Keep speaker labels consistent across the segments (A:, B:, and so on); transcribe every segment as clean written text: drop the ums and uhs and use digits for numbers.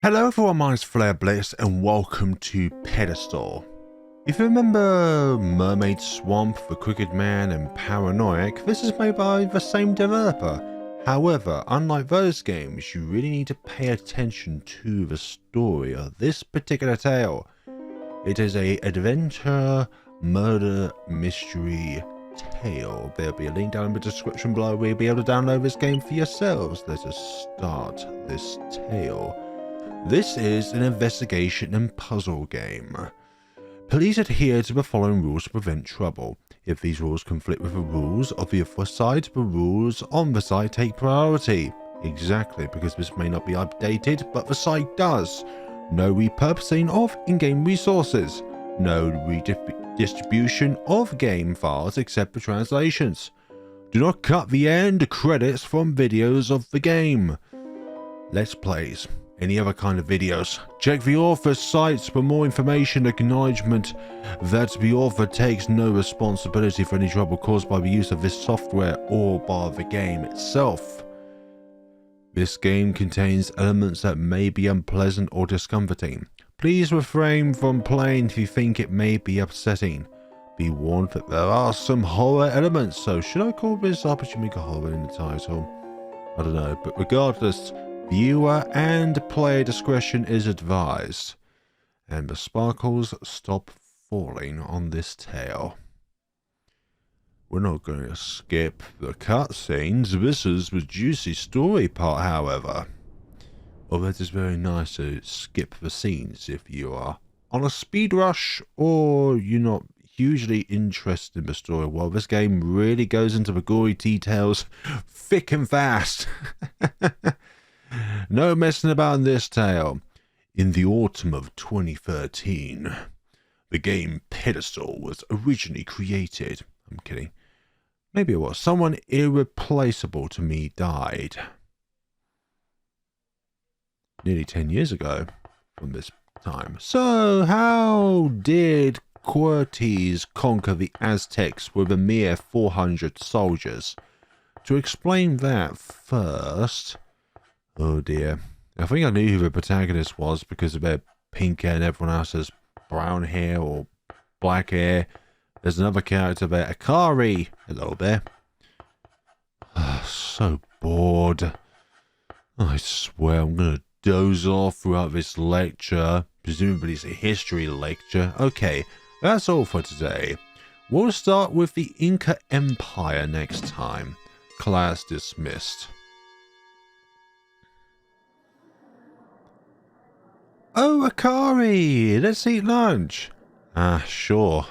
A: Hello everyone, my name is Flare Bliss and welcome to Pedestal. If you remember Mermaid Swamp, The Crooked Man and Paranoiac, this is made by the same developer. However, unlike those games, you really need to pay attention to the story of this particular tale. It is a adventure, murder, mystery tale. There'll be a link down in the description below where you'll be able to download this game for yourselves. Let us start this tale. This is an investigation and puzzle game. Please adhere to the following rules to prevent trouble. If these rules conflict with the rules of the other side, the rules on the site take priority. Exactly, because this may not be updated, but the site does. No repurposing of in-game resources. No redistribution of game files except for translations. Do not cut the end credits from videos of the game. Let's plays. Any other kind of videos. Check the author's sites for more information. Acknowledgement that the author takes no responsibility for any trouble caused by the use of this software or by the game itself. This game contains elements that may be unpleasant or discomforting. Please refrain from playing if you think it may be upsetting. Be warned that there are some horror elements, so should I call this opportunity horror in the title? I don't know, but regardless, viewer and player discretion is advised. And the sparkles stop falling on this tale. We're not going to skip the cutscenes. This is the juicy story part, however. Although it is very nice to skip the scenes if you are on a speed rush or you're not hugely interested in the story. Well, this game really goes into the gory details thick and fast. No messing about in this tale. In the autumn of 2013, the game Pedestal was originally created. I'm kidding. Maybe it was. Someone irreplaceable to me died. Nearly 10 years ago from this time. So, how did Cortes conquer the Aztecs with a mere 400 soldiers? To explain that first... Oh dear. I think I knew who the protagonist was because of their pink hair and everyone else has brown hair or black hair. There's another character there, Akari. Hello there. So bored. I swear I'm going to doze off throughout this lecture. Presumably it's a history lecture. Okay, that's all for today. We'll start with the Inca Empire next time. Class dismissed. Oh, Akari, let's eat lunch. Ah, sure.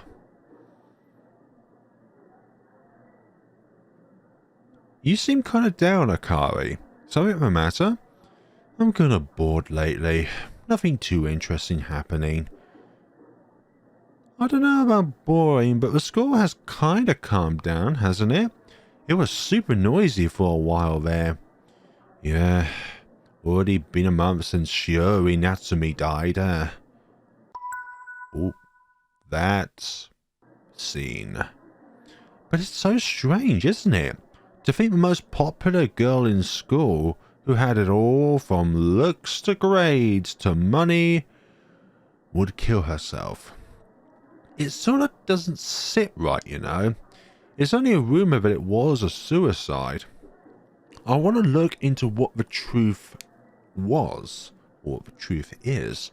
A: You seem kind of down, Akari. Something the matter? I'm kind of bored lately. Nothing too interesting happening. I don't know about boring, but the school has kind of calmed down, hasn't it? It was super noisy for a while there. Yeah. Already been a month since Shiori Natsume died, Oh, that scene. But it's so strange, isn't it? To think the most popular girl in school, who had it all from looks to grades to money, would kill herself. It sort of doesn't sit right, you know. It's only a rumor that it was a suicide. I want to look into what the truth was, or what the truth is.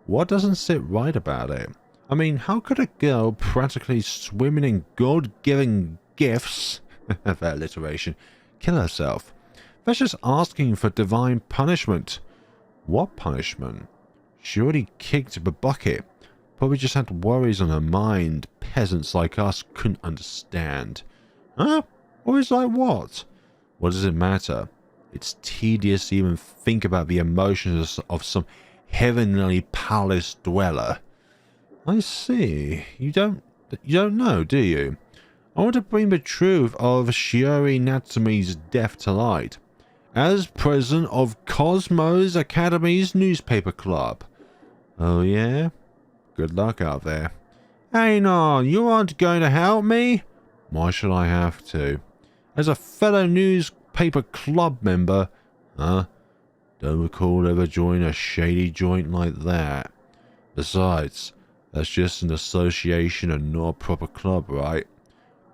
A: What doesn't sit right about it? I mean, how could a girl practically swimming in God-given gifts, that alliteration, kill herself? That's just asking for divine punishment. What punishment? She already kicked the bucket. Probably just had worries on her mind peasants like us couldn't understand. Huh? Worries like what? What does it matter? It's tedious to even think about the emotions of some heavenly palace dweller. I see. You don't know, do you? I want to bring the truth of Shiori Natsume's death to light. As president of Cosmos Academy's newspaper club. Oh yeah? Good luck out there. Hang on, you aren't going to help me? Why should I have to? As a fellow newspaper club member, Don't recall ever joining a shady joint like that. Besides, that's just an association and not a proper club, right?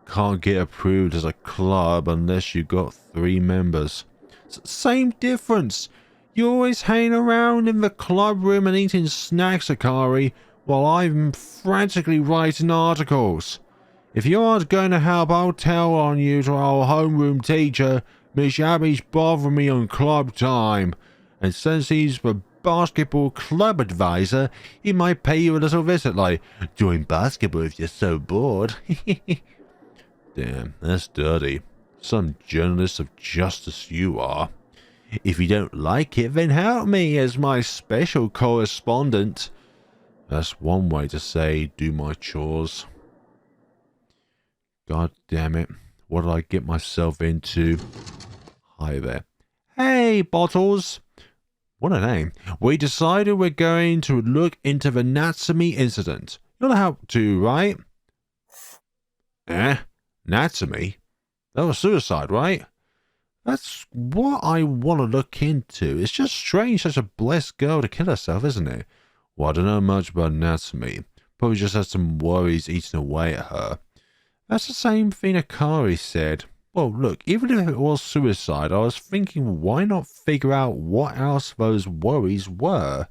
A: Can't get approved as a club unless you got 3 members. Same difference. You're always hanging around in the club room and eating snacks, Akari, while I'm frantically writing articles. If you aren't going to help, I'll tell on you to our homeroom teacher. Miss Abby's bothering me on club time. And since he's the basketball club advisor, he might pay you a little visit, like, join basketball if you're so bored. Damn, that's dirty. Some journalist of justice you are. If you don't like it, then help me as my special correspondent. That's one way to say, do my chores. God damn it. What did I get myself into? Hi there. Hey, Bottles. What a name. We decided we're going to look into the Natsume incident. You'll help too, right? Natsume? That was suicide, right? That's what I want to look into. It's just strange such a blessed girl to kill herself, isn't it? Well, I don't know much about Natsume. Probably just had some worries eating away at her. That's the same thing Akari said. Well, look, even if it was suicide, I was thinking, why not figure out what else those worries were?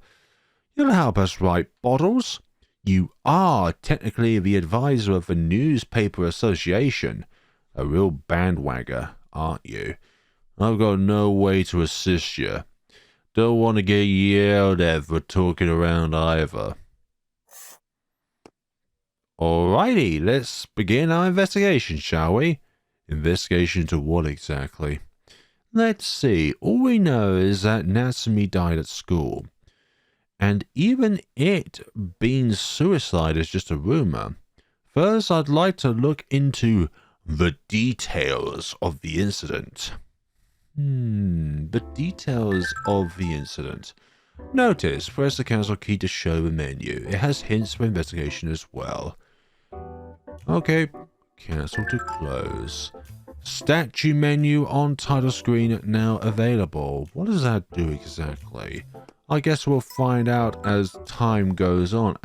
A: You'll help us, right, Bottles? You are technically the advisor of the Newspaper Association. A real bandwagger, aren't you? I've got no way to assist you. Don't want to get yelled at for talking around either. Alrighty, let's begin our investigation, shall we? Investigation into what exactly? Let's see. All we know is that Natsume died at school. And even it being suicide is just a rumor. First, I'd like to look into the details of the incident. The details of the incident. Notice, press the cancel key to show the menu. It has hints for investigation as well. Okay, cancel to close. Statue menu on title screen now available. What does that do exactly? I guess we'll find out as time goes on.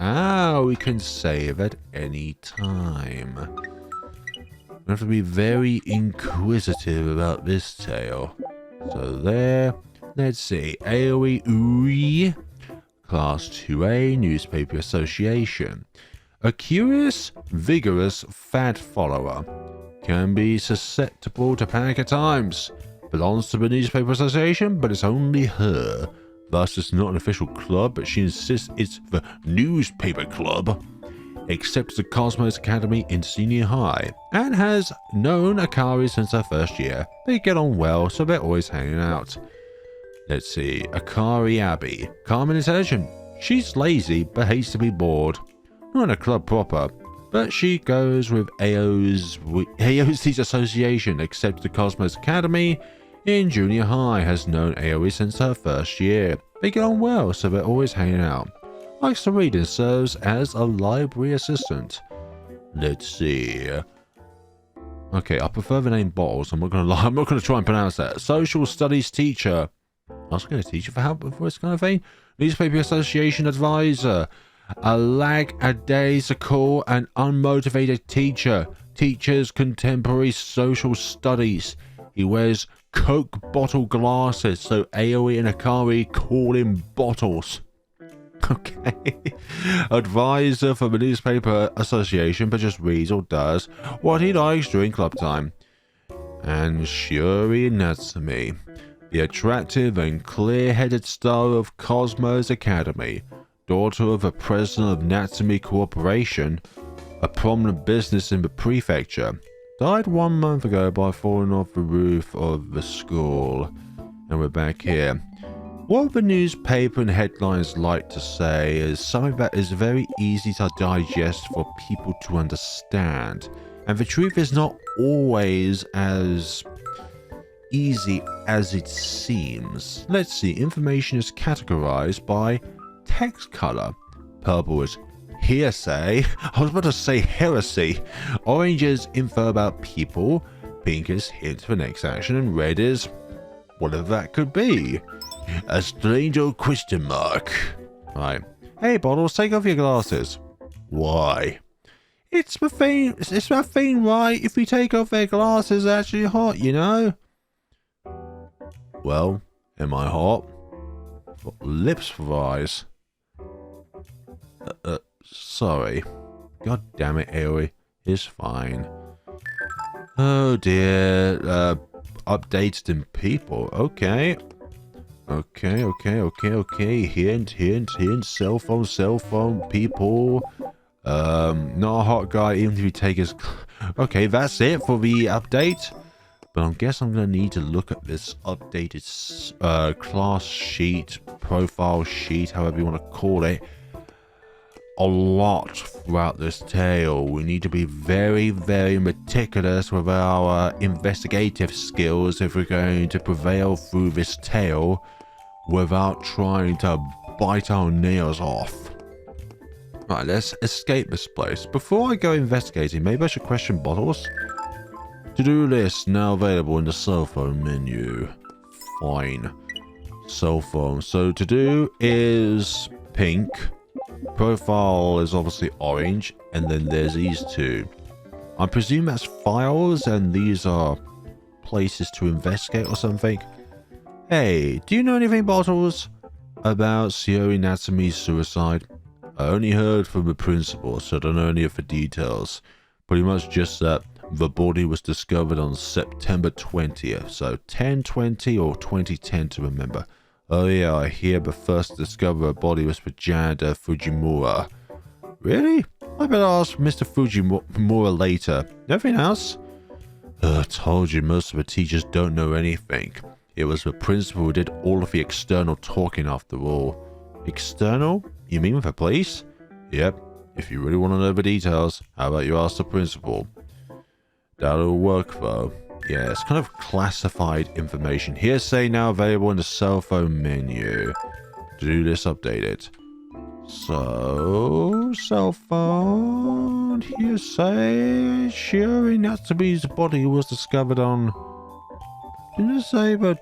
A: We can save at any time. We have to be very inquisitive about this tale. So there. Let's see. Aoi, Class 2A, Newspaper Association. A curious, vigorous fad follower. Can be susceptible to panic at times. Belongs to the Newspaper Association, but it's only her. Thus, it's not an official club, but she insists it's the Newspaper Club. Accepts the Cosmos Academy in senior high, and has known Akari since her first year. They get on well, so they're always hanging out. Let's see, Akari Abbey. Calm and intelligent. She's lazy, but hates to be bored. Not in a club proper, but she goes with Aoi's association, accepts the Cosmos Academy in junior high, has known Aoi since her first year. They get on well, so they're always hanging out. Likes to read and serves as a library assistant. Let's see. Okay, I prefer the name Bottles. I'm not gonna lie. I'm not gonna try and pronounce that. Social studies teacher. I was gonna teach you for help with this kind of thing. Newspaper Association advisor. A lackadaisical and unmotivated teacher. Teaches contemporary social studies. He wears Coke bottle glasses, so Aoi and Akari call him Bottles. Okay. Advisor for the Newspaper Association, but just reads or does what he likes during club time. And Shiori Natsume, the attractive and clear-headed star of Cosmos Academy, daughter of the president of Natsume Corporation, a prominent business in the prefecture, died 1 month ago by falling off the roof of the school. And we're back here. What the newspaper and headlines like to say is something that is very easy to digest for people to understand. And the truth is not always as easy as it seems. Let's see, information is categorized by text color. Purple is hearsay. I was about to say heresy. Orange is info about people. Pink is hint for next action. And red is whatever that could be. A strange old question mark. Right. Hey, Bottles, take off your glasses. Why? It's my thing. It's my thing, right? If we take off their glasses, it's actually hot, you know? Well, am I hot? Got lips for eyes. Sorry. God damn it, Aoi. It's fine. Oh dear. Updated in people. Okay. Okay. Hint. Cell phone, people. Not a hot guy, even if you take his... Okay, that's it for the update. But I guess I'm going to need to look at this updated class sheet, profile sheet, however you want to call it, a lot throughout this tale. We need to be very, very meticulous with our investigative skills if we're going to prevail through this tale without trying to bite our nails off. Right, let's escape this place. Before I go investigating, maybe I should question Bottles. To-do list now available in the cell phone menu. Fine. Cell phone. So to-do is pink. Profile is obviously orange. And then there's these two. I presume that's files and these are places to investigate or something. Hey, do you know anything, Bottles, about Shiori Natsume's suicide? I only heard from the principal, so I don't know any of the details. Pretty much just that the body was discovered on September 20th, so 10/20 or 2010 to remember. Oh yeah, I hear the first to discover a body was for Janda Fujimura. Really? I better ask Mr. Fujimura later. Nothing else? I told you most of the teachers don't know anything. It was the principal who did all of the external talking after all. External? You mean with the police? Yep. If you really want to know the details, how about you ask the principal? That'll work though. Yeah, it's kind of classified information. Hearsay now available in the cell phone menu. To do this, update it. So, cell phone, hearsay, Shiori Natsume's body was discovered on... Didn't it say the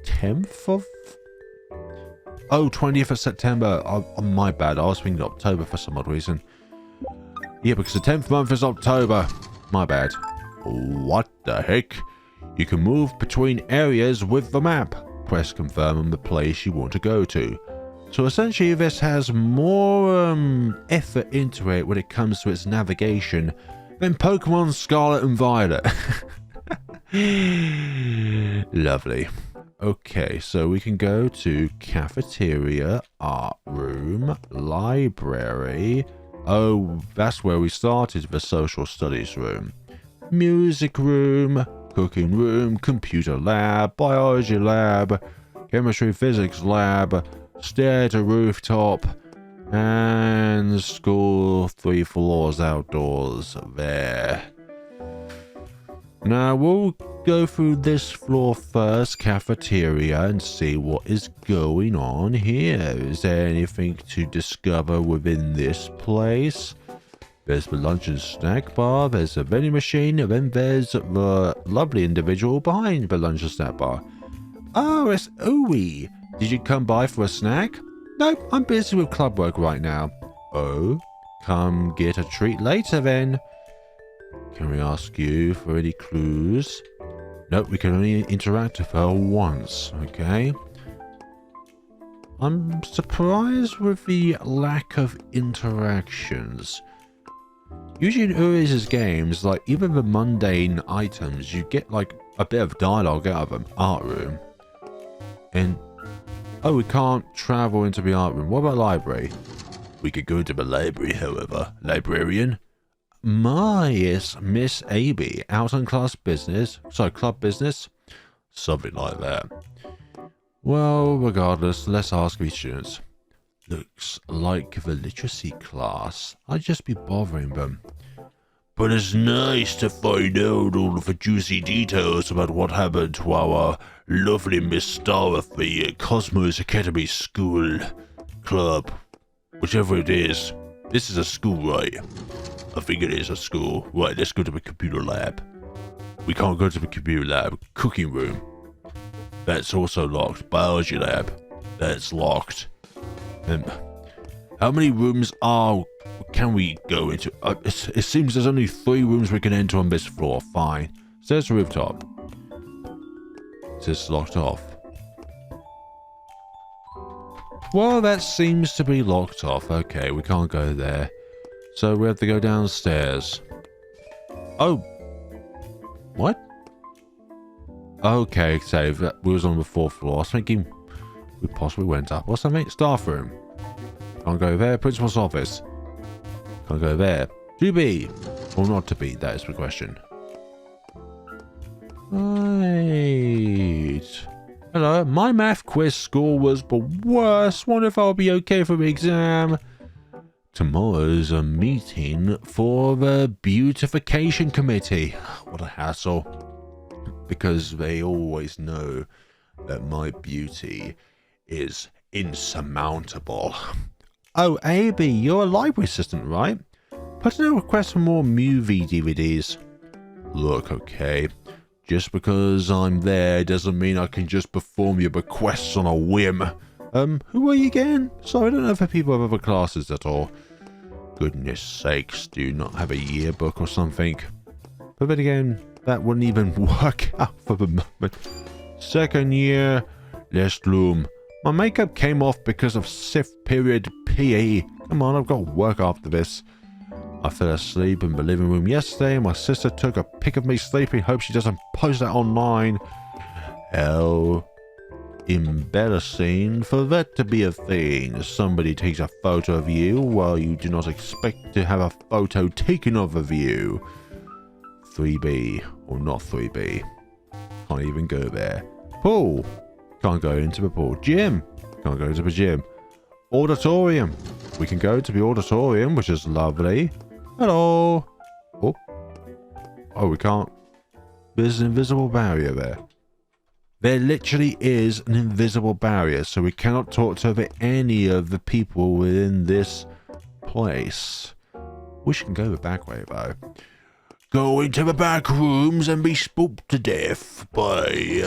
A: 10th of... Oh, 20th of September. Oh, my bad. I was thinking October for some odd reason. Yeah, because the 10th month is October. My bad. What the heck? You can move between areas with the map. Press confirm on the place you want to go to. So essentially this has more effort into it when it comes to its navigation than Pokemon Scarlet and Violet. Lovely. Okay, so we can go to cafeteria, art room, library. Oh, that's where we started, the social studies room. Music room, cooking room, computer lab, biology lab, chemistry physics lab, stair to rooftop, and school 3 floors outdoors there. Now we'll go through this floor first, cafeteria, and see what is going on here. Is there anything to discover within this place? There's the lunch and snack bar, there's a vending machine, and then there's the lovely individual behind the lunch and snack bar. Oh, it's Aoi. Did you come by for a snack? Nope, I'm busy with club work right now. Oh, come get a treat later then. Can we ask you for any clues? Nope, we can only interact with her once, okay? I'm surprised with the lack of interactions. Usually in Uri's games, like even the mundane items, you get like a bit of dialogue out of them. Art room. And, oh, we can't travel into the art room. What about library? We could go to the library, however. Librarian? Yes, Miss Abby, out on club business. Something like that. Well, regardless, let's ask these students. Looks like the literacy class. I'd just be bothering them. But it's nice to find out all of the juicy details about what happened to our lovely Miss Star of the Cosmos Academy School Club. Whichever it is. This is a school, right? I think it is a school. Right, let's go to the computer lab. We can't go to the computer lab. Cooking room. That's also locked. Biology lab. That's locked. How many rooms can we go into? It seems there's only 3 rooms we can enter on this floor. Fine. Says rooftop. It's locked off. Well, that seems to be locked off. Okay, we can't go there. So we have to go downstairs. Oh. What? Okay, save. We was on the 4th floor. I was thinking we possibly went up or something. Staff room. Can't go there. Principal's office. Can't go there. To be or not to be? That is the question. Right. Hello. My math quiz score was the worst. Wonder if I'll be okay for the exam. Tomorrow's a meeting for the beautification committee. What a hassle. Because they always know that my beauty is insurmountable. Oh, AB, you're a library assistant, right? Put in a request for more movie DVDs. Look, okay. Just because I'm there doesn't mean I can just perform your requests on a whim. Who are you again? Sorry, I don't know if people have other classes at all. Goodness sakes, do you not have a yearbook or something? But then again, that wouldn't even work out for the moment. Second year, last room. My makeup came off because of SIF period PE. Come on, I've got work after this. I fell asleep in the living room yesterday. My sister took a pic of me sleeping. Hope she doesn't post that online. How embarrassing for that to be a thing. Somebody takes a photo of you while you do not expect to have a photo taken of you. 3B or not 3B. Can't even go there. Pool. Can't go into the pool. Gym. Can't go to the gym. Auditorium. We can go to the auditorium, which is lovely. Hello. Oh, we can't. There's an invisible barrier there. There literally is an invisible barrier, so we cannot talk to any of the people within this place. We can go the back way, though. Go into the back rooms and be spooked to death by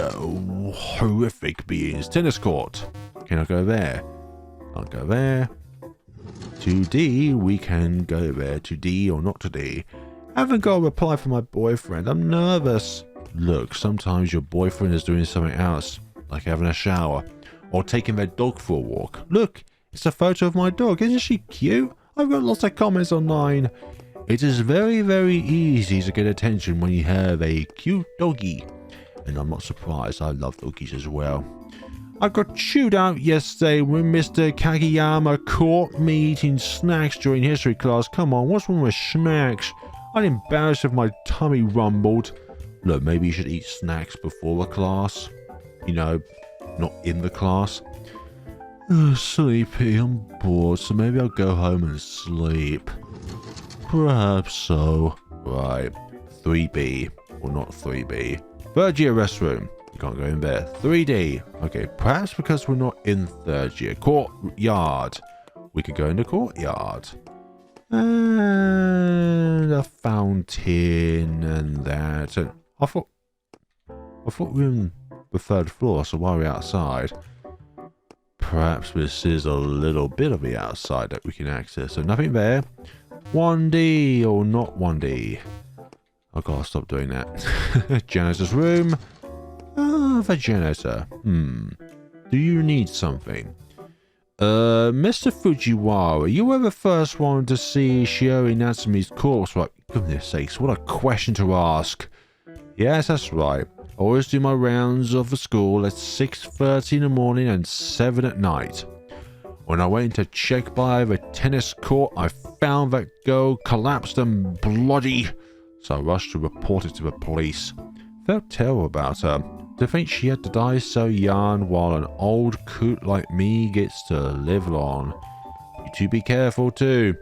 A: horrific beings. Tennis court. Can I go there? Can't go there. To D, we can go there. To D or not to D. I haven't got a reply from my boyfriend. I'm nervous. Look, sometimes your boyfriend is doing something else, like having a shower, or taking their dog for a walk. Look, it's a photo of my dog. Isn't she cute? I've got lots of comments online. It is very, very easy to get attention when you have a cute doggy. And I'm not surprised, I love doggies as well. I got chewed out yesterday when Mr. Kageyama caught me eating snacks during history class. Come on, what's wrong with snacks? I'm embarrassed if my tummy rumbled. Look, maybe you should eat snacks before the class. You know, not in the class. Sleepy, I'm bored, so maybe I'll go home and sleep. Perhaps so. Right. 3B. Or not 3B. Third year restroom. You can't go in there. 3D. Okay, perhaps because we're not in third year. Courtyard. We could go in the courtyard. And a fountain and that. And I thought we were in the 3rd floor, so why are we outside? Perhaps this is a little bit of the outside that we can access. So nothing there. 1D or not 1D. I've got to stop doing that. Janitor's room. The janitor. Do you need something? Mr. Fujiwara, you were the first one to see Shiori Natsume's corpse, right? Goodness sakes, what a question to ask. Yes, that's right. I always do my rounds of the school at 6:30 in the morning and 7 at night. When I went to check by the tennis court, I found that girl collapsed and bloody, so I rushed to report it to the police. Felt terrible about her. To think she had to die so young while an old coot like me gets to live long. You two be careful too.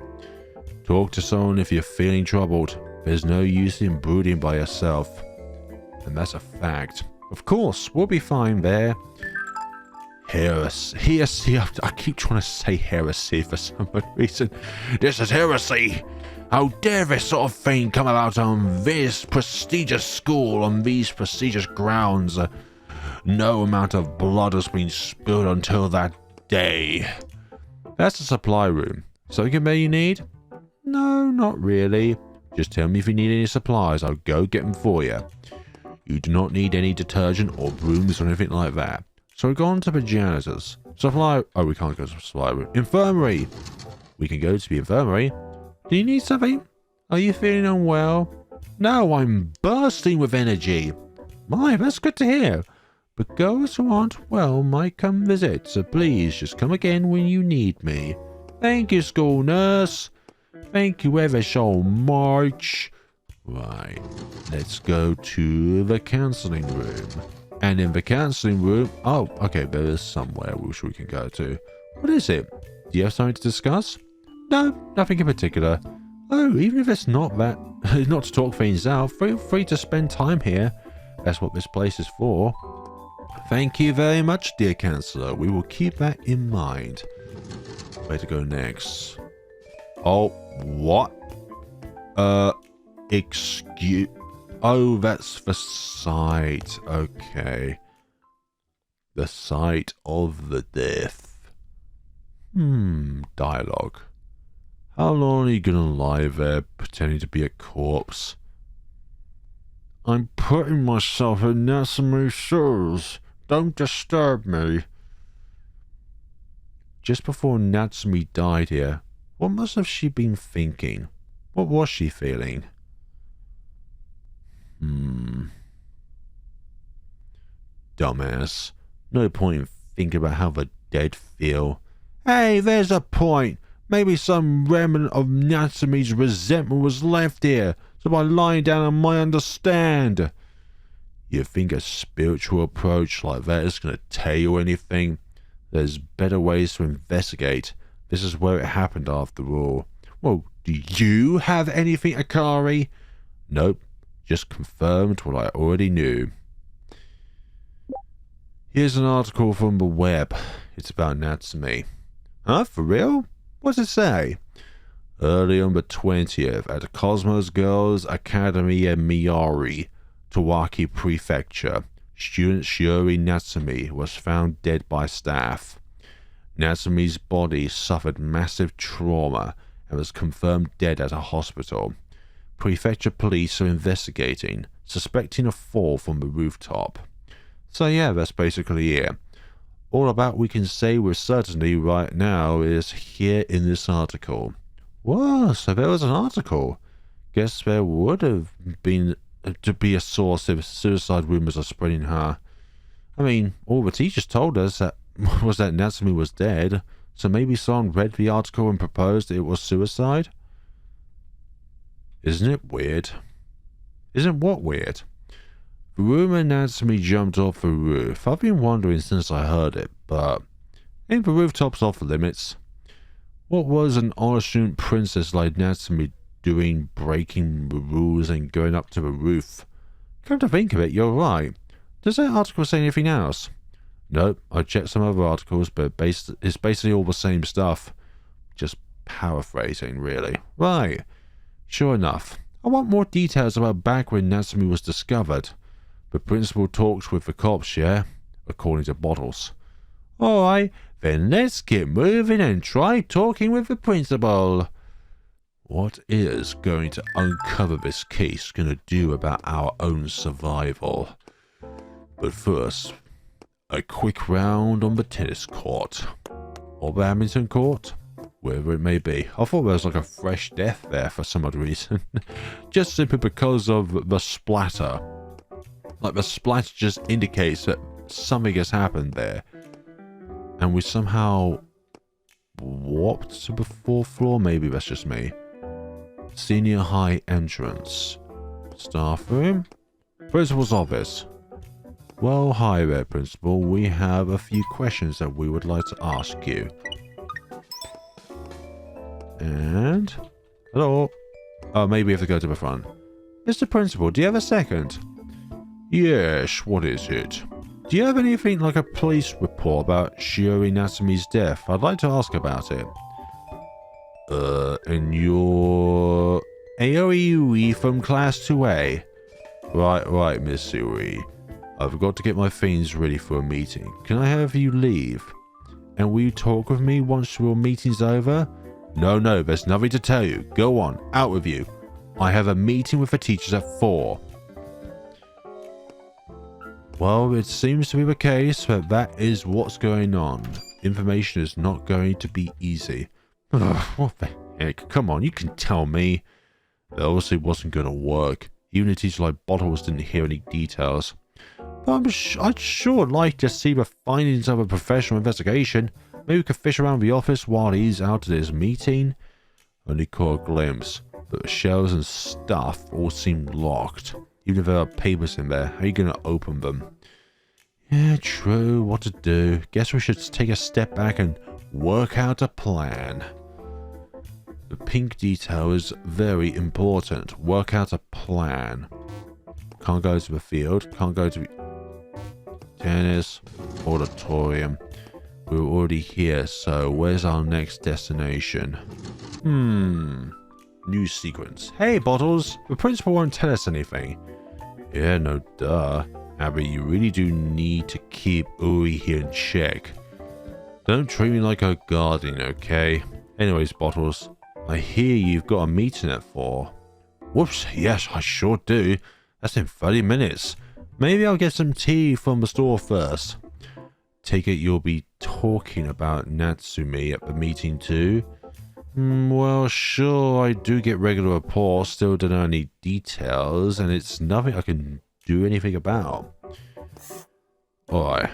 A: Talk to someone if you're feeling troubled. There's no use in brooding by yourself. And that's a fact. Of course, we'll be fine there. Heresy. I keep trying to say heresy for some reason. This is heresy. How dare this sort of thing come about on this prestigious school, on these prestigious grounds? No amount of blood has been spilled until that day. That's the supply room. Something more you need? No, not really. Just tell me if you need any supplies. I'll go get them for you. You do not need any detergent or brooms or anything like that. So we go on to the janitors. Supply... Oh, we can't go to the supply room. Infirmary. We can go to the infirmary. Do you need something? Are you feeling unwell? No, I'm bursting with energy. My, that's good to hear. But girls who aren't well might come visit, so please just come again when you need me. Thank you, school nurse. Thank you ever so much. Right, let's go to the counseling room. And in the counseling room... Oh, okay, there is somewhere which we can go to. What is it? Do you have something to discuss? No, nothing in particular. Oh, even if it's not that... not to talk things out, feel free to spend time here. That's what this place is for. Thank you very much, dear counselor. We will keep that in mind. Where to go next? Oh, what? Excuse... Oh, that's the site. Okay. The site of the death. Dialogue. How long are you gonna lie there pretending to be a corpse? I'm putting myself in Natsume's shoes. Don't disturb me. Just before Natsume died here, what must have she been thinking? What was she feeling? Dumbass. No point in thinking about how the dead feel. Hey, there's a point. Maybe some remnant of Natsume's resentment was left here, so by lying down I might understand. You think a spiritual approach like that is going to tell you anything? There's better ways to investigate. This is where it happened after all. Well, do you have anything, Akari? Nope. Just confirmed what I already knew. Here's an article from the web. It's about Natsume. Huh? For real? What's it say? Early on the 20th, at Cosmos Girls Academy in Miyari, Tawaki Prefecture, student Shiori Natsume was found dead by staff. Natsume's body suffered massive trauma and was confirmed dead at a hospital. Prefecture police are investigating, suspecting a fall from the rooftop. So yeah, that's basically it. All about we can say with certainty right now is here in this article. Whoa, so there was an article. Guess there would have been to be a source if suicide rumors are spreading, huh? I mean, all the teachers told us that was that Natsume was dead, so maybe someone read the article and proposed it was suicide? Isn't it weird? Isn't what weird? The rumor Natsume jumped off the roof. I've been wondering since I heard it, but ain't the rooftops off limits? What was an innocent princess like Natsume doing, breaking the rules and going up to the roof? Come to think of it, you're right. Does that article say anything else? Nope, I checked some other articles, but it's basically all the same stuff. Just paraphrasing, really. Right. Sure enough. I want more details about back when Natsume was discovered. The principal talked with the cops, yeah? According to Bottles. Alright, then let's get moving and try talking with the principal. What is going to uncover this case going to do about our own survival? But first, a quick round on the tennis court. Or badminton court. Wherever it may be. I thought there was like a fresh death there for some odd reason. Just simply because of the splatter. Like the splatter just indicates that something has happened there. And we somehow warped to the 4th floor. Maybe that's just me. Senior high entrance. Staff room. Principal's office. Well, hi there, Principal. We have a few questions that we would like to ask you. And... hello. Oh, maybe we have to go to the front. Mr. Principal, do you have a second? Yes, what is it? Do you have anything like a police report about Shiori Natsume's death? I'd like to ask about it. And you're... Aoi from Class 2A? Right, Miss Suri. I forgot to get my things ready for a meeting. Can I have you leave? And will you talk with me once your meeting's over? No, there's nothing to tell you. Go on, out with you. I have a meeting with the teachers at 4. Well, it seems to be the case that is what's going on. Information is not going to be easy. Ugh, what the heck? Come on, you can tell me. That obviously wasn't going to work. Even a teacher like Bottles didn't hear any details. But I'd sure like to see the findings of a professional investigation. Maybe we could fish around the office while he's out at his meeting. Only caught a glimpse, but the shelves and stuff all seemed locked. Even if there are papers in there, how are you going to open them? Yeah, true. What to do? Guess we should take a step back and work out a plan. The pink detail is very important. Work out a plan. Can't go to the field. Can't go to the tennis auditorium. We're already here, so where's our next destination? New sequence. Hey, Bottles. The principal won't tell us anything. Yeah, no duh. Abby, you really do need to keep Aoi here in check. Don't treat me like a guardian, okay? Anyways, Bottles, I hear you've got a meeting at 4. Whoops, yes, I sure do. That's in 30 minutes. Maybe I'll get some tea from the store first. Take it you'll be talking about Natsume at the meeting too? Well, sure, I do get regular reports, still don't know any details, and it's nothing I can do anything about. Alright,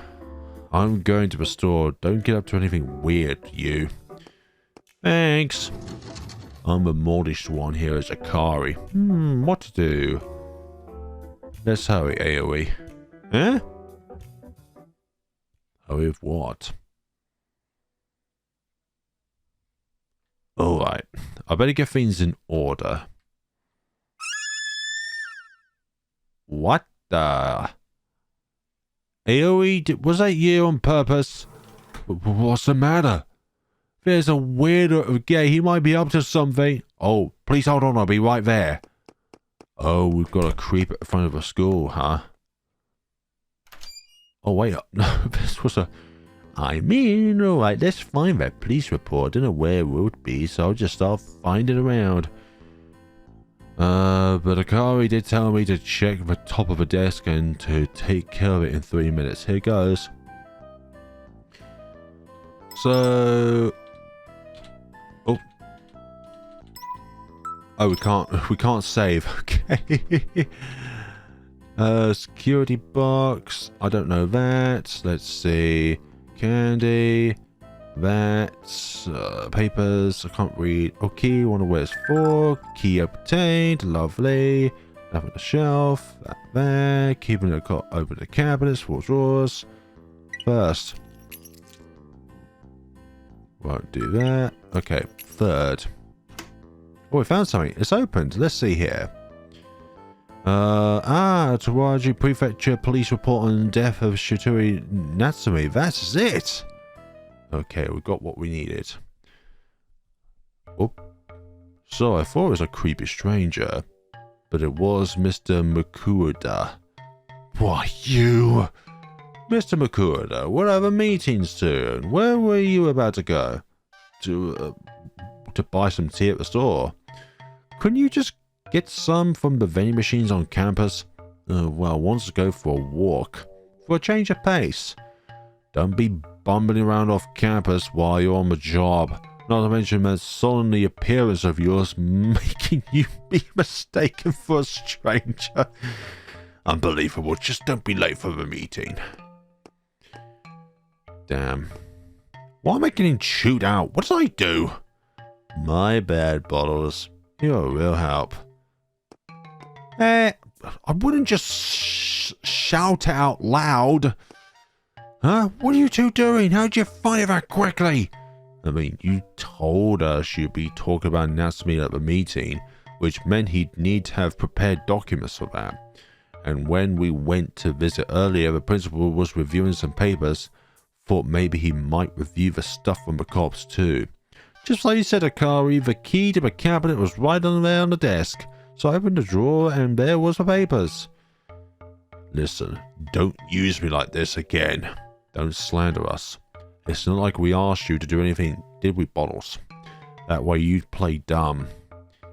A: I'm going to the store. Don't get up to anything weird, you. Thanks. I'm the modest one here as Akari. What to do? Let's hurry, Aoi. Huh? Hurry with what? Alright, I better get things in order. What the? Aoi, was that you on purpose? What's the matter? There's a weirdo. Yeah, he might be up to something. Oh, please hold on, I'll be right there. Oh, we've got a creep at the front of the school, huh? Oh, wait, no, this was a... alright, let's find that police report. I don't know where it would be, so I'll just start finding around. But Akari did tell me to check the top of the desk and to take care of it in 3 minutes. Here goes. So... Oh, we can't save. Okay. Security box. I don't know that. Let's see. Candy. That. Papers. I can't read. Okay, wonder where it's for. Key obtained. Lovely. Nothing on the shelf. That there. Keeping it open the cabinets. 4 drawers. First. Won't do that. Okay, third. Oh, we found something. It's opened. Let's see here. Tawaju Prefecture police report on death of Shitori Natsume. That's it. Okay, we got what we needed. Oh. So I thought it was a creepy stranger, but it was Mr. Makuda. Why, you... Mr. Makuda, what are the meetings soon? Where were you about to go? To buy some tea at the store. Couldn't you just get some from the vending machines on campus? Well, wants to go for a walk. For a change of pace. Don't be bumbling around off campus while you're on the job. Not to mention that solemnly appearance of yours making you be mistaken for a stranger. Unbelievable. Just don't be late for the meeting. Damn. Why am I getting chewed out? What did I do? My bad, Bottles. You're a real help. I wouldn't just shout it out loud. Huh? What are you two doing? How'd you find it that quickly? I mean, you told us you'd be talking about Natsume at the meeting, which meant he'd need to have prepared documents for that. And when we went to visit earlier, the principal was reviewing some papers. Thought maybe he might review the stuff from the cops too. Just like you said, Akari, the key to the cabinet was right on there on the desk. So I opened the drawer and there was the papers. Listen, don't use me like this again. Don't slander us. It's not like we asked you to do anything, did we, Bottles? That way you'd play dumb.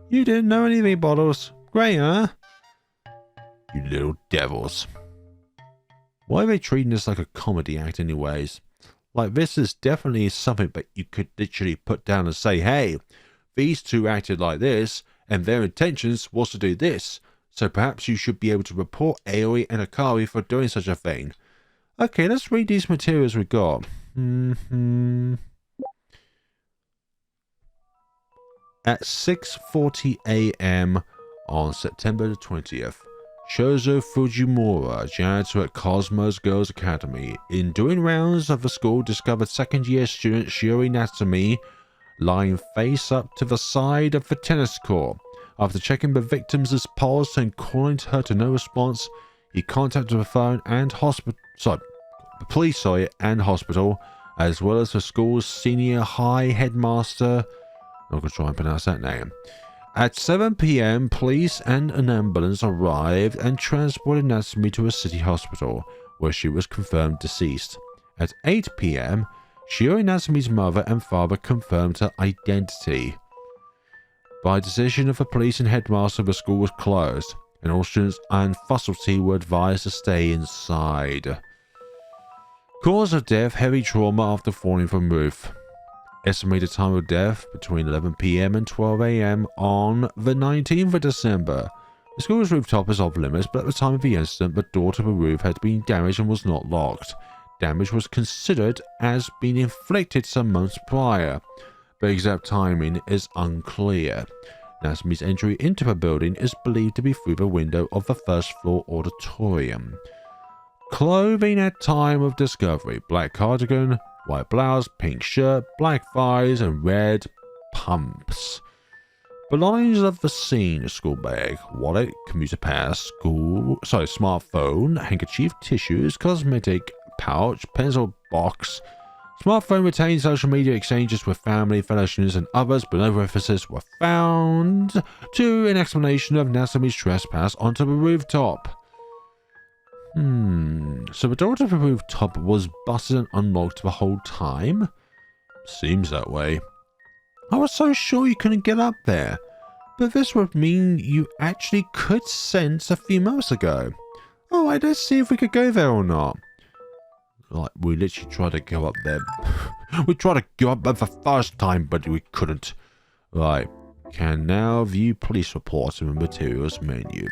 A: You didn't know anything, Bottles. Great, huh? You little devils. Why are they treating this like a comedy act anyways? Like, this is definitely something that you could literally put down and say, hey, these two acted like this, and their intentions was to do this. So perhaps you should be able to report Aoi and Akari for doing such a thing. Okay, let's read these materials we got. At 6:40 a.m. on September the 20th, Shozo Fujimura, janitor at Cosmos Girls Academy, in doing rounds of the school, discovered second-year student Shiori Natsume lying face up to the side of the tennis court. After checking the victim's pulse and calling to her to no response, he contacted the phone and police and hospital, as well as the school's senior high headmaster. I'm going to try and pronounce that name. At 7 p.m., police and an ambulance arrived and transported Natsume to a city hospital, where she was confirmed deceased. At 8 p.m., Shiori Natsume's mother and father confirmed her identity. By decision of the police and headmaster, the school was closed, and all students and faculty were advised to stay inside. Cause of death: heavy trauma after falling from roof. Estimated time of death: between 11 p.m. and 12 a.m. on the 19th of December. The school's rooftop is off limits, but at the time of the incident, the door to the roof had been damaged and was not locked. Damage was considered as being inflicted some months prior, but exact timing is unclear. Natsume's entry into the building is believed to be through the window of the first floor auditorium. Clothing at time of discovery: black cardigan, white blouse, pink shirt, black thighs, and red pumps. Belongings of the scene: school bag, wallet, commuter pass, smartphone, handkerchief, tissues, cosmetic pouch, pencil box. Smartphone retained social media exchanges with family, fellow students, and others, but no references were found to an explanation of Natsume's trespass onto the rooftop. So the door to the rooftop was busted and unlocked the whole time? Seems that way. I was so sure you couldn't get up there, but this would mean you actually could sense a few months ago. Alright, let's see if we could go there or not. Like, we literally tried to go up there. We tried to go up there the first time, but we couldn't. Right, can now view police reports in the materials menu.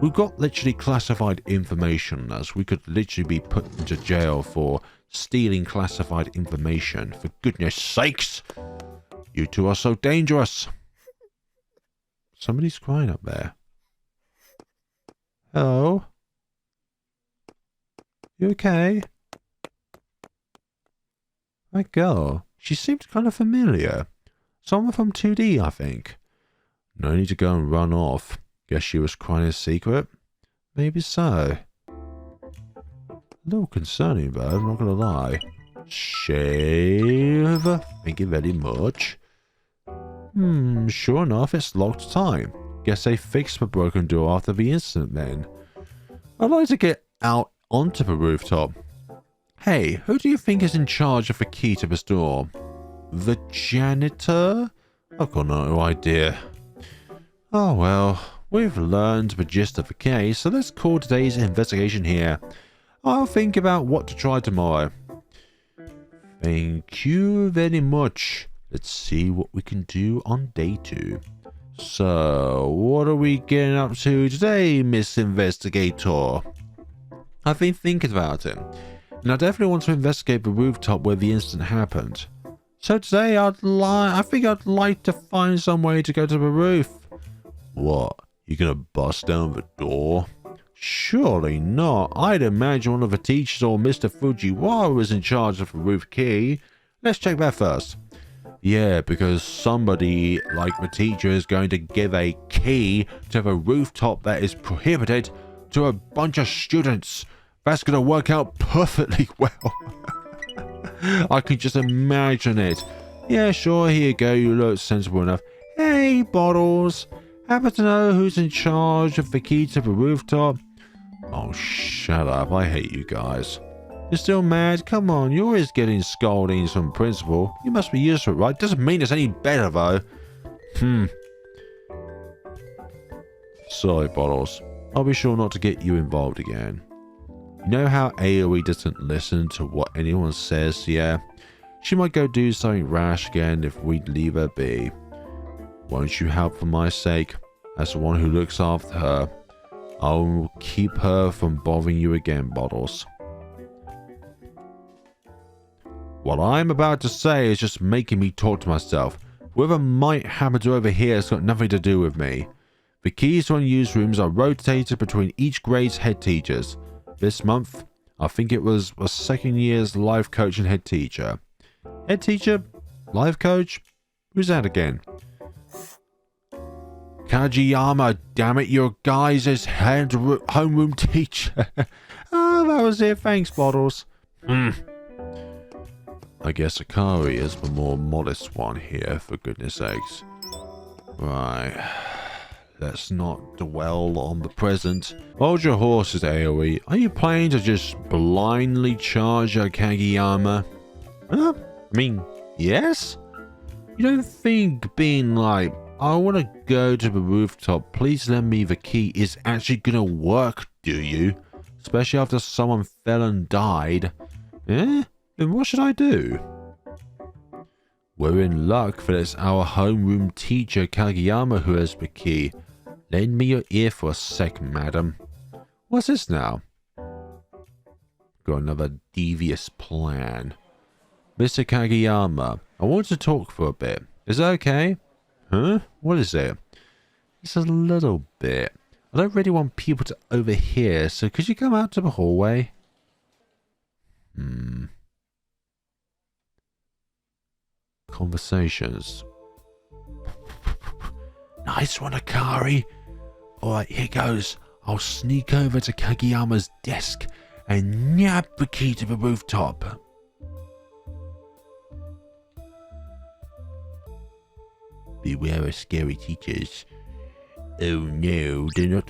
A: We've got literally classified information, as we could literally be put into jail for stealing classified information. For goodness sakes! You two are so dangerous! Somebody's crying up there. Hello? You okay? That girl, she seemed kind of familiar. Someone from 2D, I think. No need to go and run off. Guess she was crying in secret? Maybe so. A little concerning though, I'm not gonna lie. Shave. Thank you very much. Sure enough, it's locked time. Guess they fixed the broken door after the incident then. I'd like to get out onto the rooftop. Hey, who do you think is in charge of the key to this door? The janitor? I've got no idea. Oh well, we've learned the gist of the case, so let's call today's investigation here. I'll think about what to try tomorrow. Thank you very much. Let's see what we can do on day 2. So, what are we getting up to today, Miss Investigator? I've been thinking about it, and I definitely want to investigate the rooftop where the incident happened. So today I think I'd like to find some way to go to the roof. What? You gonna bust down the door? Surely not. I'd imagine one of the teachers or Mr. Fujiwara was in charge of the roof key. Let's check that first. Yeah, because somebody like the teacher is going to give a key to the rooftop that is prohibited to a bunch of students. That's going to work out perfectly well. I can just imagine it. Yeah, sure, here you go. You look sensible enough. Hey, Bottles. Happen to know who's in charge of the key to the rooftop? Oh, shut up. I hate you guys. You're still mad? Come on, you're always getting scoldings from principal. You must be used to it, right? Doesn't mean it's any better, though. Sorry, Bottles. I'll be sure not to get you involved again. You know how Aoi doesn't listen to what anyone says, yeah? She might go do something rash again if we leave her be. Won't you help for my sake? As the one who looks after her, I will keep her from bothering you again, Bottles. What I'm about to say is just making me talk to myself. Whoever might happen to overhear has got nothing to do with me. The keys to unused rooms are rotated between each grade's head teachers. This month, I think it was a second year's life coach and head teacher. Head teacher? Life coach? Who's that again? Kageyama, damn it, your guys' homeroom teacher. Oh, that was it. Thanks, Bottles. I guess Akari is the more modest one here, for goodness sakes. Right. Let's not dwell on the present. Hold your horses, Aoi. Are you planning to just blindly charge at Kageyama? I mean, yes? You don't think being like, I want to go to the rooftop, please lend me the key, is actually gonna work, do you? Especially after someone fell and died. Eh? Then what should I do? We're in luck that it's our homeroom teacher Kageyama who has the key. Lend me your ear for a sec, madam. What's this now? Got another devious plan. Mr. Kageyama, I want to talk for a bit. Is that okay? Huh? What is it? Just a little bit. I don't really want people to overhear, so could you come out to the hallway? Conversations. Nice one, Akari. Alright, here goes. I'll sneak over to Kageyama's desk and nab the key to the rooftop. Beware of scary teachers. Oh no, do not.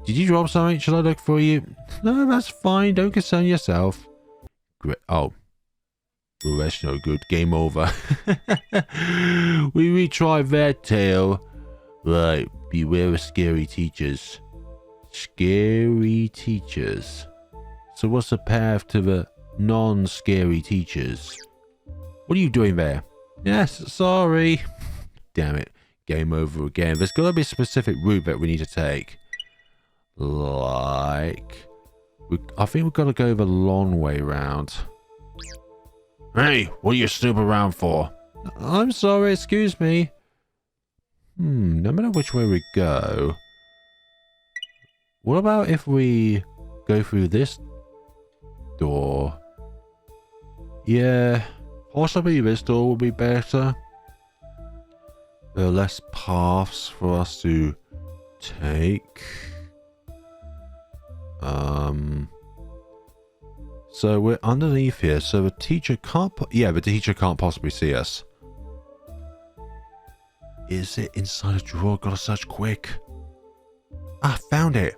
A: Did you drop something? Shall I look for you? No, that's fine. Don't concern yourself. Great. Oh. Well, that's no good. Game over. We retried that tale. Right. Beware of scary teachers. Scary teachers. So what's the path to the non-scary teachers? What are you doing there? Yes, sorry. Damn it. Game over again. There's got to be a specific route that we need to take. Like... I think we've got to go the long way round. Hey, what are you snooping around for? I'm sorry, excuse me. No matter which way we go... What about if we go through this door? Yeah, possibly this door would be better. There are less paths for us to take. So we're underneath here, so the teacher can't... Yeah, the teacher can't possibly see us. Is it inside a drawer? Gotta search quick. Ah, found it.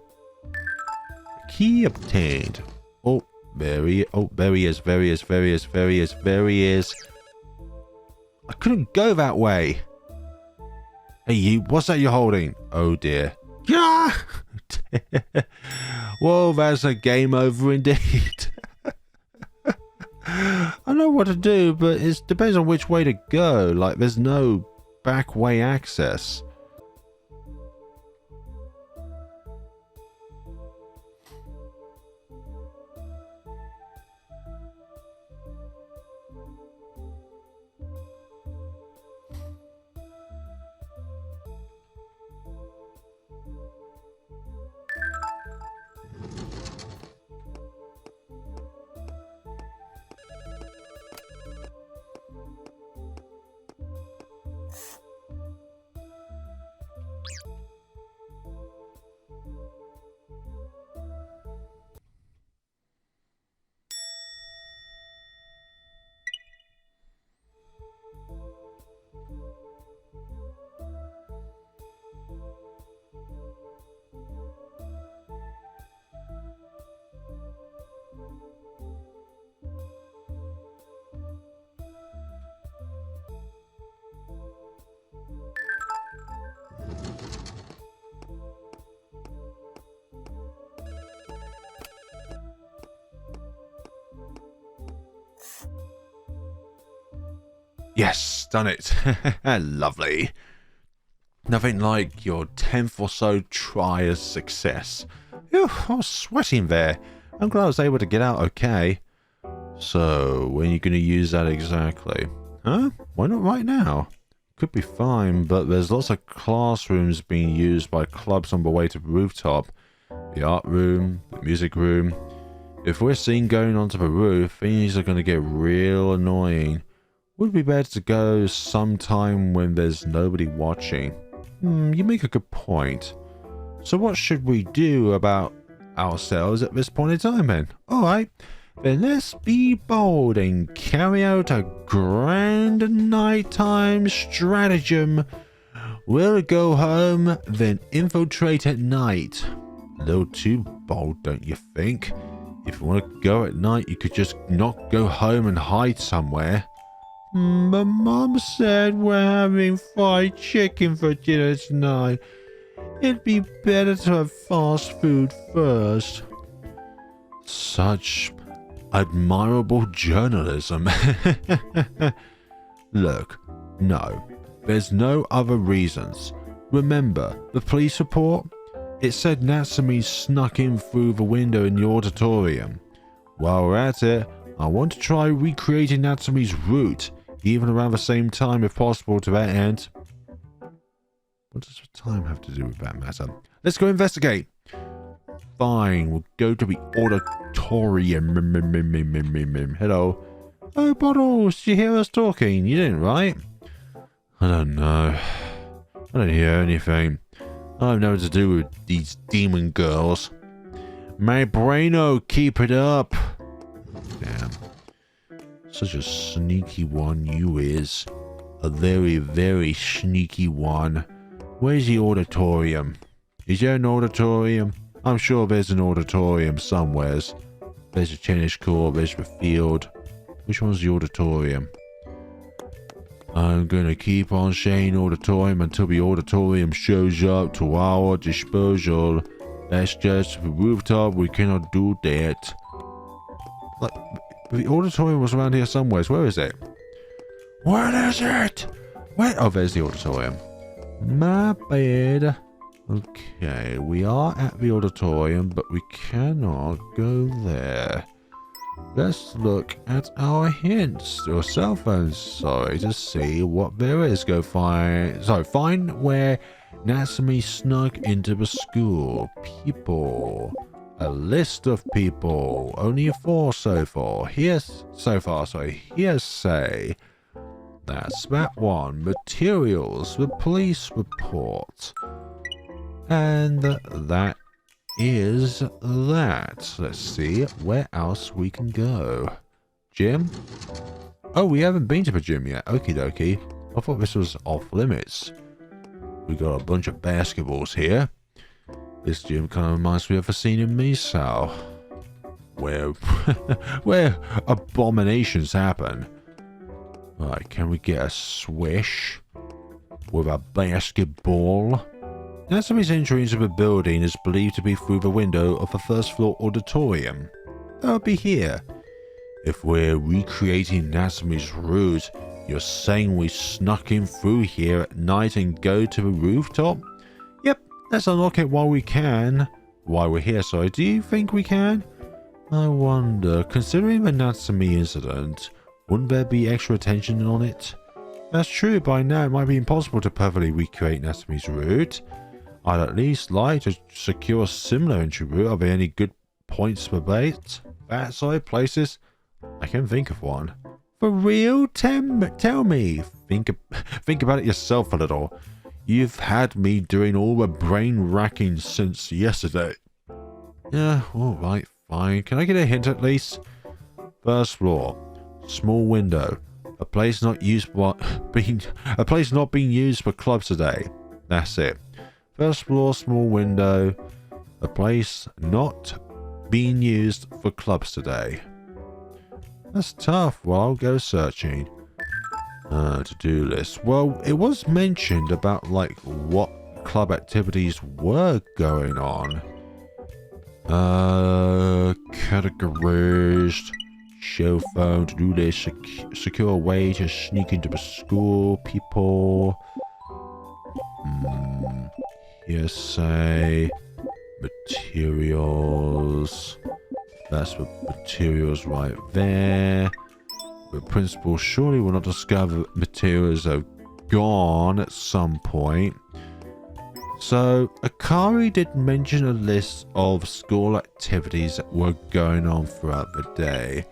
A: Key obtained. Oh, there he is. Oh, there he is. There he is. There he is. There he is. There he is. I couldn't go that way. Hey, you. What's that you're holding? Oh, dear. Yeah! Whoa, that's a game over indeed. I know what to do, but it depends on which way to go. Like, there's no back way access. Yes, done it. Lovely. Nothing like your 10th or so try as success. Phew, I was sweating there. I'm glad I was able to get out okay. So, when are you going to use that exactly? Huh? Why not right now? Could be fine, but there's lots of classrooms being used by clubs on the way to the rooftop. The art room, the music room. If we're seen going onto the roof, things are going to get real annoying. Would be better to go sometime when there's nobody watching. You make a good point. So what should we do about ourselves at this point in time then? Alright, then let's be bold and carry out a grand nighttime stratagem. We'll go home, then infiltrate at night. A little too bold, don't you think? If you want to go at night, you could just not go home and hide somewhere. But Mom said we're having fried chicken for dinner tonight. It'd be better to have fast food first. Such admirable journalism. Look, no, there's no other reasons. Remember, the police report? It said Natsume snuck in through the window in the auditorium. While we're at it, I want to try recreating Natsume's route, even around the same time if possible to that end. What does the time have to do with that matter? Let's go investigate. Fine, we'll go to the auditorium. Hello. Oh, Bottles, did you hear us talking? You didn't, right? I don't know. I don't hear anything. I have nothing to do with these demon girls. My braino, keep it up. Damn. Such a sneaky one you is. A very, very sneaky one. Where's the auditorium? Is there an auditorium? I'm sure there's an auditorium somewheres. There's a tennis court, there's the field. Which one's the auditorium? I'm gonna keep on saying auditorium until the auditorium shows up to our disposal. That's just the rooftop, we cannot do that. Like, the auditorium was around here somewhere. Where is it? Where is it? Where? Oh, there's the auditorium. My bad. Okay, we are at the auditorium, but we cannot go there. Let's look at our hints, or cell phones, sorry, to see what there is. Go find, find where Natsume snuck into the school. People. A list of people. Only 4 so far. Hearsay. That's that one. Materials. The police report. And that is that. Let's see where else we can go. Gym? Oh, we haven't been to the gym yet. Okie dokie. I thought this was off limits. We got a bunch of basketballs here. This gym kind of reminds me of a scene in Misao, where abominations happen. Right, can we get a swish with a basketball? Natsume's entry into the building is believed to be through the window of the first floor auditorium. That'll be here. If we're recreating Natsume's route, you're saying we snuck in through here at night and go to the rooftop? Yep, let's unlock it while we can. While we're here, sorry. Do you think we can? I wonder, considering the Natsume incident, wouldn't there be extra attention on it? That's true, by now it might be impossible to perfectly recreate Natsume's route. I'd at least like to secure a similar entry route. Are there any good points for that side places? I can think of one. For real? Tell me. Think about it yourself a little. You've had me doing all the brain racking since yesterday. Yeah, alright, fine. Can I get a hint at least? First floor. Small window. A place not being used for clubs today. That's it. First floor, small window. A place not being used for clubs today. That's tough. Well, I'll go searching. To-do list. Well, it was mentioned about, like, what club activities were going on. Categories. Show phone to do this. Secure a way to sneak into the school. People. Hearsay. Materials. That's the materials right there. The principal surely will not discover materials have gone at some point. So, Akari did mention a list of school activities that were going on throughout the day.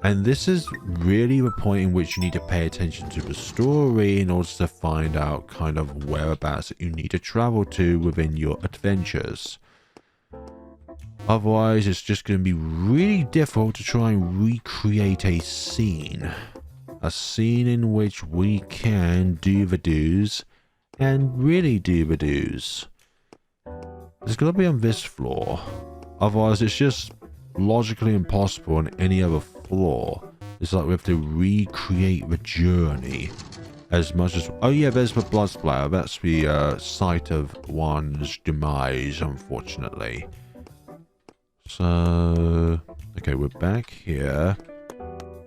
A: And this is really the point in which you need to pay attention to the story in order to find out kind of whereabouts that you need to travel to within your adventures. Otherwise, it's just going to be really difficult to try and recreate a scene. A scene in which we can do the do's and really do the do's. It's going to be on this floor. Otherwise, it's just logically impossible on any other floor. It's like we have to recreate the journey as much as... Oh yeah, there's the blood splatter. That's the site of one's demise, unfortunately. So... Okay, we're back here.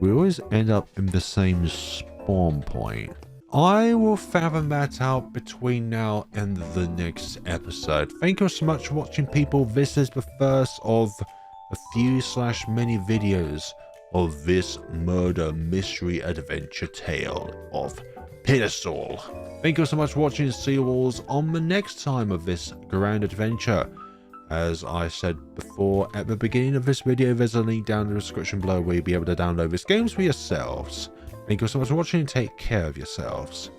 A: We always end up in the same spawn point. I will fathom that out between now and the next episode. Thank you so much for watching, people. This is the first of a few / many videos of this murder mystery adventure tale of Pedestal. Thank you so much for watching. See you all on the next time of this grand adventure. As I said before at the beginning of this video, there's a link down in the description below where you'll be able to download this games for yourselves. Thank you so much for watching and take care of yourselves.